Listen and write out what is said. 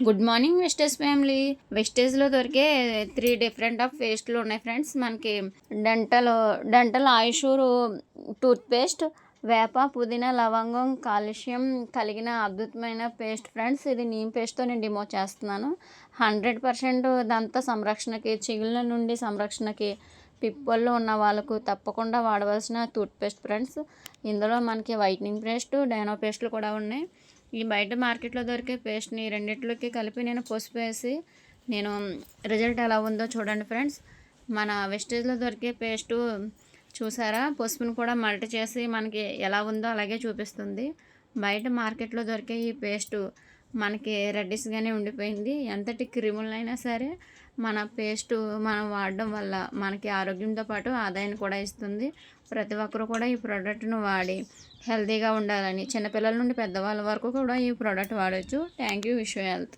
Good morning Vestige family. వెస్టేజ్లో దొరికే 3 different of పేస్ట్లు ఉన్నాయి ఫ్రెండ్స్. మనకి డెంటల్ ఆయుషూరు టూత్పేస్ట్, వేప, పుదీనా, లవంగం, కాల్షియం కలిగిన అద్భుతమైన పేస్ట్ ఫ్రెండ్స్. ఇది నీమ్ పేస్ట్తో నేను డిమో చేస్తున్నాను. 100% దంత సంరక్షణకి, చిగుళ్ళ నుండి సంరక్షణకి, పిప్పల్లో ఉన్న వాళ్ళకు తప్పకుండా వాడవలసిన టూత్పేస్ట్ ఫ్రెండ్స్. ఇందులో మనకి వైట్నింగ్ పేస్ట్, డైనో పేస్ట్లు కూడా ఉన్నాయి. ఈ బయట మార్కెట్లో దొరికే పేస్ట్ని రెండిట్లోకి కలిపి నేను పసుపు వేసి నేను రిజల్ట్ ఎలా ఉందో చూడండి ఫ్రెండ్స్. మన వెస్టేజ్లో దొరికే పేస్టు చూసారా, పసుపును కూడా మల్ట్ చేసి మనకి ఎలా ఉందో అలాగే చూపిస్తుంది. బయట మార్కెట్లో దొరికే ఈ పేస్టు మనకి రెడ్డిష్గానే ఉండిపోయింది. ఎంతటి క్రిములైనా సరే మన పేస్టు మనం వాడడం వల్ల మనకి ఆరోగ్యంతో పాటు ఆదాయాన్ని కూడా ఇస్తుంది. ప్రతి ఒక్కరు కూడా ఈ ప్రోడక్ట్ను వాడి హెల్తీగా ఉండాలని, చిన్నపిల్లల నుండి పెద్దవాళ్ళ వరకు కూడా ఈ ప్రోడక్ట్ వాడచ్చు. Thank you. Wish you health.